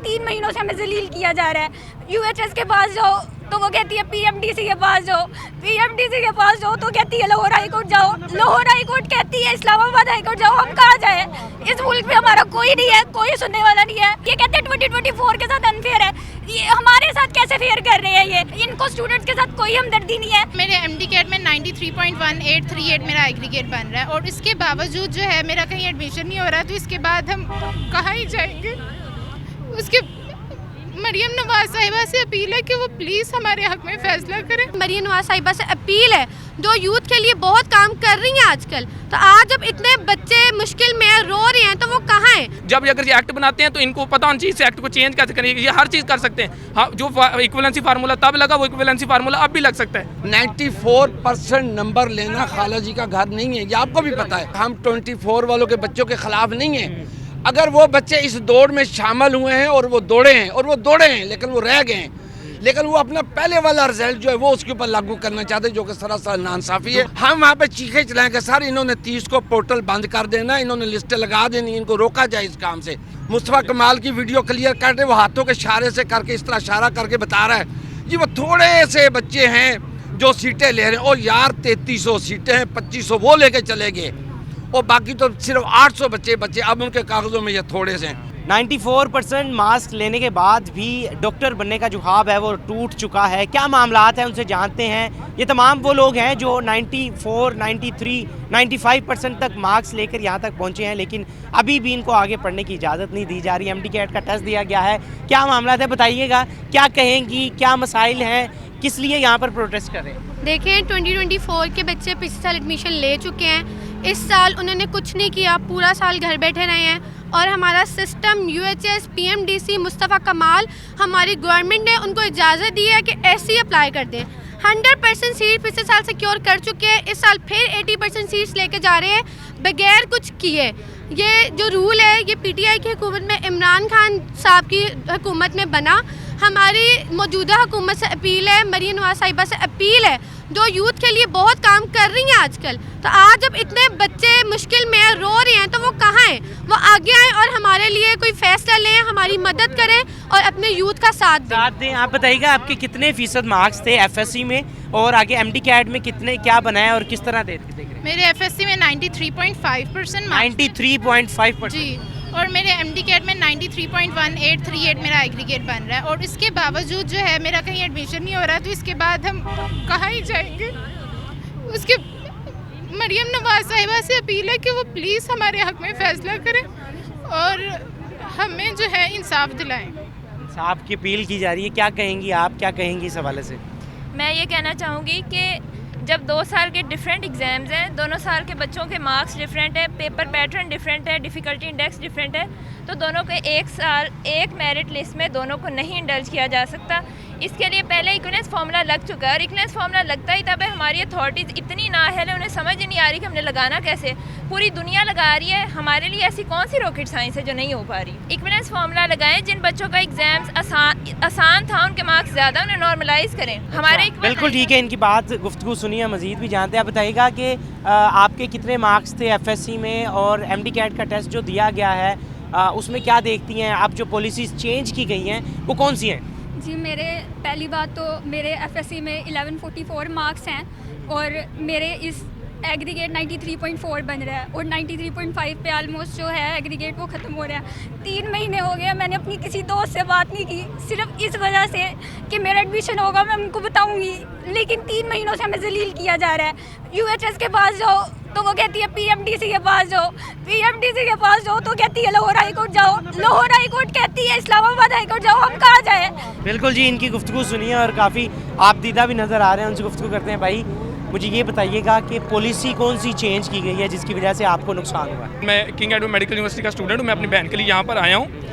3 महीनों से हमें जलील किया जा रहा है। यूएचएस के पास जाओ तो वो कहती है पीएमडीसी के पास जाओ, पीएमडीसी के पास जाओ तो कहती है लाहौर हाई कोर्ट जाओ, लाहौर हाई कोर्ट कहती है इस्लामाबाद हाई कोर्ट जाओ। हम कहाँ जाए? इस मुल्क में हमारा कोई नहीं है, कोई सुनने वाला नहीं है। ये कहते हैं 2024 के साथ अनफेयर है, ये हमारे साथ कैसे फेयर कर रहे हैं? ये इनको स्टूडेंट्स के साथ कोई हमदर्दी नहीं है। मेरे एमडी कैट में 93.1838 मेरा एग्रीगेट बन रहा है और इसके बावजूद जो है मेरा कहीं एडमिशन नहीं हो रहा, तो इसके बाद हम कहाँ ही जाएंगे? उसके मरियम नवाज साहिबा से अपील है कि वो प्लीज़ हमारे हक में फैसला करें। मरियम नवाज साहिबा से अपील है जो यूथ के लिए बहुत काम कर रही हैं आजकल, तो आज जब इतने बच्चे मुश्किल में रो रहे हैं तो वो कहाँ हैं? जब अगर ये एक्ट बनाते हैं तो इनको पता होना चाहिए इस एक्ट को चेंज कैसे करेंगे। ये हर चीज़ कर सकते हैं। हाँ, जो इक्विवेलेंसी फार्मूला तब लगा वो इक्विवेलेंसी फार्मूला अब भी लग सकता है। 94% नंबर लेना खाला जी का घर नहीं है, ये आपको भी पता है। हम 24 वालों के बच्चों के खिलाफ नहीं हैं। अगर वो बच्चे इस दौड़ में शामिल हुए हैं और वो दौड़े हैं लेकिन वो रह गए हैं, लेकिन वो अपना पहले वाला रिजल्ट जो है वो उसके ऊपर लागू करना चाहते हैं, जो कि सरासर नाइंसाफी है। हम वहाँ पे चीखे चलाएंगे सर इन्होंने 30 को पोर्टल बंद कर देना, इन्होंने लिस्टें लगा देनी, इनको रोका जाए इस काम से। मुस्तफा कमाल की वीडियो क्लियर कर रहे, वो हाथों के इशारे से करके इस तरह इशारा करके बता रहा है जी वो थोड़े से बच्चे हैं जो सीटें ले रहे हैं। और यार 3300 सीटें हैं, 2500 वो लेके चले गए और बाकी तो सिर्फ 800 बच्चे अब उनके कागजों में ये थोड़े से हैं। 94% मास्क लेने के बाद भी डॉक्टर बनने का जो ख्वाब है वो टूट चुका है। क्या मामलात हैं उनसे जानते हैं। ये तमाम वो लोग हैं जो 94, 93, 95% तक मार्क्स लेकर यहाँ तक पहुँचे हैं, लेकिन अभी भी इनको आगे पढ़ने की इजाज़त नहीं दी जा रही। एमडी कैट का टेस्ट दिया गया है। क्या मामलात है बताइएगा, क्या कहेंगी, क्या मसाइल हैं, किस लिए यहाँ पर प्रोटेस्ट कर रहे हैं? देखिए 2024 के बच्चे पिछले साल एडमिशन ले चुके हैं, इस साल उन्होंने कुछ नहीं किया, पूरा साल घर बैठे रहे हैं और हमारा सिस्टम यूएचएस, पीएमडीसी, मुस्तफ़ा कमाल, हमारी गवर्नमेंट ने उनको इजाज़त दी है कि ऐसे अप्लाई कर दें। 100% सीट पिछले साल सिक्योर कर चुके हैं, इस साल फिर 80% सीट्स लेके जा रहे हैं बगैर कुछ किए। ये जो रूल है ये पीटीआई की हुकूमत में, इमरान खान साहब की हुकूमत में बना। हमारी मौजूदा हुकूमत से अपील है, मरियम नवाज साहिबा से अपील है जो यूथ के लिए बहुत काम कर रही हैं आजकल, तो आज जब इतने बच्चे मुश्किल में रो रहे हैं तो वो कहाँ हैं? वो आगे आएँ और हमारे लिए कोई फैसला लें, हमारी मदद करें और अपने यूथ का साथ दें। आप बताइएगा आपके कितने फीसद मार्क्स थे एफएससी में और आगे एमडी कैट में कितने, क्या बनाया और किस तरह देख रहे हैं? मेरे एफएससी में 93.5% 93.5% जी, और मेरे एमडी कैट में 93.1838 मेरा एग्रीगेट बन रहा है और इसके बावजूद जो है मेरा कहीं एडमिशन नहीं हो रहा, तो इसके बाद हम कहाँ ही जाएंगे? उसके मरियम नवाज साहिबा से अपील है कि वो प्लीज़ हमारे हक में फ़ैसला करें और हमें जो है इंसाफ दिलाएं। इंसाफ की अपील की जा रही है, क्या कहेंगी आप, क्या कहेंगी इस हवाले से? मैं ये कहना चाहूँगी कि जब 2 साल के डिफरेंट एग्ज़ाम्स हैं, दोनों साल के बच्चों के मार्क्स डिफरेंट है, पेपर पैटर्न डिफरेंट है, डिफ़िकल्टी इंडेक्स डिफरेंट है, तो दोनों के एक साल एक मेरिट लिस्ट में दोनों को नहीं इंडल्ज किया जा सकता। इसके लिए पहले इक्विवेलेंस फार्मूला लग चुका है और इक्विवेलेंस फार्मूला लगता ही तब है। हमारी अथॉरिटीज़ इतनी नाअहल है, उन्हें समझ ही नहीं आ रही कि हमने लगाना कैसे। पूरी दुनिया लगा रही है, हमारे लिए ऐसी कौन सी रॉकेट साइंस है जो नहीं हो पा रही। इक्विवेलेंस फार्मूला लगाएं, जिन बच्चों का एग्जाम्स आसान था उनके मार्क्स ज़्यादा, उन्हें नॉर्मलाइज करें। हमारे बिल्कुल ठीक है, इनकी बात गुफ्तगू सुनिए, मजीद भी जानते हैं। आप बताइएगा कि आपके कितने मार्क्स थे एफएससी में और एमडी कैट का टेस्ट जो दिया गया है उसमें क्या देखती हैं आप? जो पॉलिसीज़ चेंज की गई हैं वो कौन सी हैं? जी मेरे पहली बात तो मेरे एफएससी में 1144 मार्क्स हैं और मेरे इस एग्रीगेट 93.4 बन रहा है और 93.5 पे ऑलमोस्ट जो है एग्रीगेट वो ख़त्म हो रहा है। 3 महीने हो गए मैंने अपनी किसी दोस्त से बात नहीं की, सिर्फ इस वजह से कि मेरा एडमिशन होगा मैं उनको बताऊंगी, लेकिन 3 महीनों से हमें जलील किया जा रहा है। यूएचएस के पास जाओ तो वो कहती है पीएमडीसी के पास जाओ, पीएमडीसी के पास जाओ तो कहती है लाहौर हाई कोर्ट जाओ, लाहौर हाई कोर्ट कहती है इस्लामाबाद हाई कोर्ट जाओ। हम कहाँ जाए? बिल्कुल जी, इनकी गुफ्तगू सुनिए और काफ़ी आप दीदा भी नज़र आ रहे हैं, उनसे गुफ्तगू करते हैं। भाई मुझे ये बताइएगा कि पॉलिसी कौन सी चेंज की गई है जिसकी वजह से आपको नुकसान हुआ? मैं किंग एडवर्ड मेडिकल यूनिवर्सिटी का स्टूडेंट हूँ, मैं अपनी बहन के लिए यहाँ पर आया हूँ।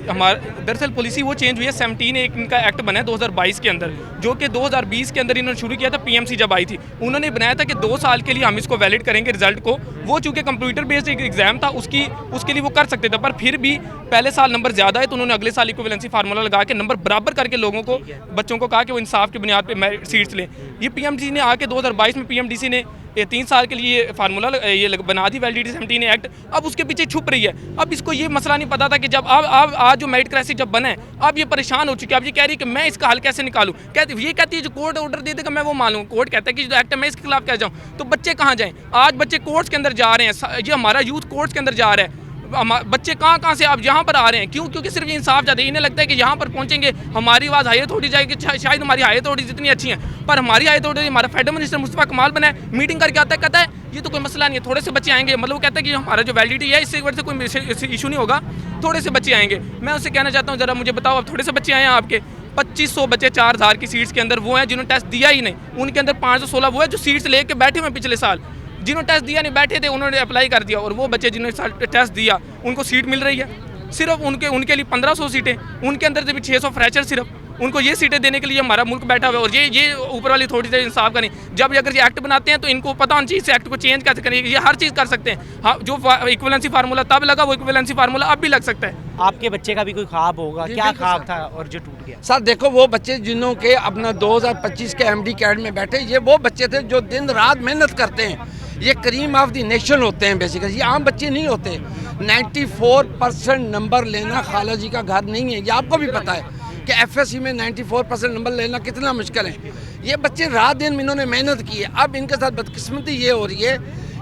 हमारा दरअसल पॉलिसी वो चेंज हुई है, 17 एक इनका एक्ट बना है 2022 के अंदर, जो कि 2020 के अंदर इन्होंने शुरू किया था। पीएमसी जब आई थी उन्होंने बनाया था कि 2 साल के लिए हम इसको वैलिड करेंगे रिजल्ट को। वो चूँकि कंप्यूटर बेस्ड एक एग्जाम था उसके लिए वो कर सकते थे, पर फिर भी पहले साल नंबर ज़्यादा है तो उन्होंने अगले साल इक्विवेलेंसी फार्मूला लगा के नंबर बराबर करके लोगों को, बच्चों को कहा कि वो इंसाफ की बुनियाद पर सीट्स लें। ये पीएमडीसी ने आके 2022 में पीएमडीसी ने ये 3 साल के लिए फार्मूला ये बना दी वैलिडिटी 17 एक्ट, अब उसके पीछे छुप रही है। अब इसको ये मसला नहीं पता था कि जब अब आज जो मेरिट क्राइसिस जब बना है, अब ये परेशान हो चुकी है। अब ये कह रही है कि मैं इसका हल कैसे निकालूं, ये कहती है जो कोर्ट ऑर्डर दे देगा मैं वो मानूं। कोर्ट कहता है कि जो एक्ट है मैं इसके खिलाफ क्या जाऊँ, तो बच्चे कहाँ जाएँ? आज बच्चे कोर्ट्स के अंदर जा रहे हैं, ये हमारा यूथ कोर्ट्स के अंदर जा रहा है। बच्चे कहाँ से अब यहाँ पर आ रहे हैं, क्यों? क्योंकि सिर्फ ये इंसाफ चाहते हैं। इन्हें लगता है कि यहाँ पर पहुँचेंगे हमारी आवाज़ हाई अथॉरिटी जाएगी, शायद हमारी हाई अथॉरिटी जितनी अच्छी हैं, पर हमारी हाई अथॉरिटी हमारा फेडरल मिनिस्टर मुस्तफा कमाल बना है, मीटिंग करके आता है, कहता है ये तो कोई मसला नहीं है, थोड़े से बच्चे आएंगे। मतलब वो कहता है कि हमारा जो वैलिडिटी है इससे वजह से कोई इशू नहीं होगा, थोड़े से बच्चे आएंगे। मैं उससे कहना चाहता हूँ ज़रा मुझे बताओ, अब थोड़े से बच्चे आए हैं आपके 2500 बच्चे 4000 की सीट्स के अंदर वो हैं जिन्होंने टेस्ट दिया ही नहीं, उनके अंदर 516 वो है जो सीट्स लेके बैठे हुए पिछले साल, जिन्होंने टेस्ट दिया नहीं बैठे थे उन्होंने अप्लाई कर दिया, और वो बच्चे जिन्होंने टेस्ट दिया उनको सीट मिल रही है। सिर्फ उनके लिए 1500 सीटें, उनके अंदर से भी 600 फ्रेशर, सिर्फ उनको ये सीटें देने के लिए हमारा मुल्क बैठा हुआ है। और ये ऊपर वाली थोड़ी सी इंसाफ का नहीं, जब अगर ये एक्ट बनाते हैं तो इनको पता होना चाहिए इस एक्ट को चेंज कैसे करेंगे। ये हर चीज़ कर सकते हैं, हाँ, जो इक्विवेलेंसी फार्मूला तब लगा वो इक्विवेलेंसी फार्मूला अब भी लग सकता है। आपके बच्चे का भी कोई ख्वाब होगा, क्या ख्वाब था और जो टूट गया? सर देखो, वो बच्चे जिन्हों के अपना 2025 के MD कैड में बैठे, ये वो बच्चे थे जो दिन रात मेहनत करते हैं। ये करीम ऑफ द नेशन होते हैं बेसिकली, ये आम बच्चे नहीं होते। 94% नंबर लेना खाला जी का घर नहीं है, ये आपको भी पता है कि FSC में 94% नंबर लेना कितना मुश्किल है। ये बच्चे रात दिन इन्होंने मेहनत की है। अब इनके साथ बदकिस्मती ये हो रही है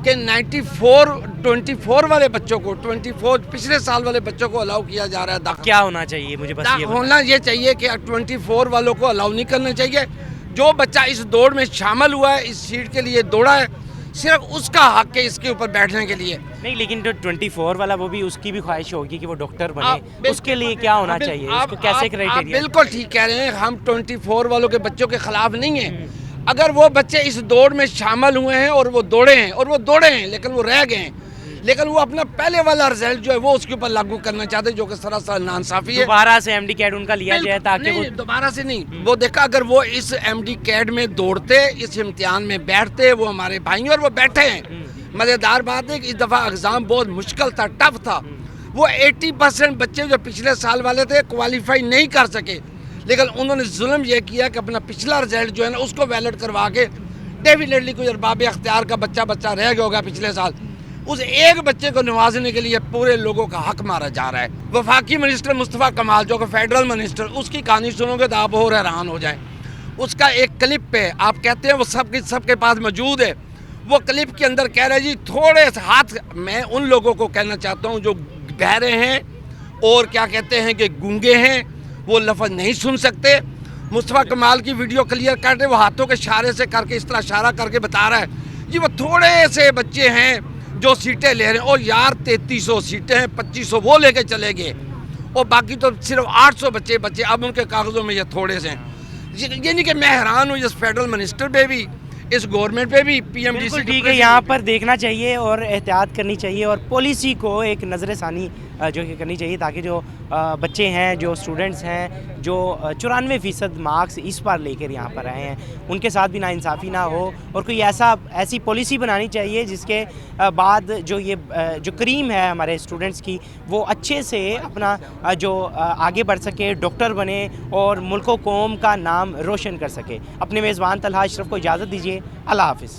कि 24 वाले बच्चों को 24 पिछले साल वाले बच्चों को अलाउ किया जा रहा है दाखिल। क्या होना चाहिए मुझे बस ये होना ये चाहिए कि 24 वालों को अलाउ नहीं करना चाहिए। जो बच्चा इस दौड़ में शामिल हुआ है, इस सीट के लिए दौड़ा है, सिर्फ उसका हक है इसके ऊपर बैठने के लिए। नहीं, लेकिन जो 24 वाला वो भी उसकी भी ख्वाहिश होगी कि वो डॉक्टर बने, उसके लिए क्या होना चाहिए, उसको कैसे क्राइटेरिया? बिल्कुल ठीक कह रहे हैं, हम 24 वालों के बच्चों के खिलाफ नहीं हैं। अगर वो बच्चे इस दौड़ में शामिल हुए हैं और वो दौड़े हैं लेकिन वो रह गए हैं, लेकिन वो अपना पहले वाला रिजल्ट जो है वो उसके ऊपर लागू करना चाहते हैं, जो कि सरासर नाइंसाफी है। दोबारा से MD कैड उनका लिया जाए ताकि वो दोबारा से नहीं, वो देखा अगर वो इस MD कैड में दौड़ते, इस इम्तिहान में बैठते, वो हमारे भाई और वो बैठे हैं। मज़ेदार बात है कि इस दफ़ा एग्ज़ाम बहुत मुश्किल था, टफ था। वो 80% बच्चे जो पिछले साल वाले थे क्वालिफाई नहीं कर सके, लेकिन उन्होंने जुल्म यह किया कि अपना पिछला रिजल्ट जो है ना उसको वैलिड करवा के डेफिनेटली कोई अरबाब अख्तियार का बच्चा रह गया होगा पिछले साल, उस एक बच्चे को नवाजने के लिए पूरे लोगों का हक मारा जा रहा है। वफाकी मिनिस्टर मुस्तफा कमाल जो कि फेडरल मिनिस्टर, उसकी कहानी सुनोगे तो आप और हैरान हो जाए। उसका एक क्लिप है, आप कहते हैं वो सबके पास मौजूद है। वो क्लिप के अंदर कह रहे हैं जी थोड़े से हाथ, मैं उन लोगों को कहना चाहता हूँ जो बहरे हैं और क्या कहते हैं कि गूंगे हैं, वो लफ्ज़ नहीं सुन सकते। मुस्तफा कमाल की वीडियो क्लियर कर रहे, वो हाथों के इशारे से करके इस तरह इशारा करके बता रहा है जी वो थोड़े से बच्चे हैं जो सीटें ले रहे हैं। और यार 3300 सीटें हैं, 2500 वो लेके चले गए और बाकी तो सिर्फ 800 बच्चे। अब उनके कागज़ों में ये थोड़े से हैं। ये नहीं कि मैं हैरान हूँ इस फेडरल मिनिस्टर पे भी, इस गवर्नमेंट पे भी, PMDC ठीक है, यहाँ पर देखना चाहिए और एहतियात करनी चाहिए और पॉलिसी को एक नज़रसानी जो कि करनी चाहिए ताकि जो बच्चे हैं, जो स्टूडेंट्स हैं, जो 94% मार्क्स इस बार लेकर यहाँ पर आए हैं, उनके साथ भी नाइंसाफ़ी ना हो और कोई ऐसी पॉलिसी बनानी चाहिए जिसके बाद जो करीम है हमारे स्टूडेंट्स की, वो अच्छे से अपना जो आगे बढ़ सके, डॉक्टर बने और मुल्क व कौम का नाम रोशन कर सके। अपने मेज़बान तलहा अशरफ को इजाज़त दीजिए। अल्लाह हाफ़िज़।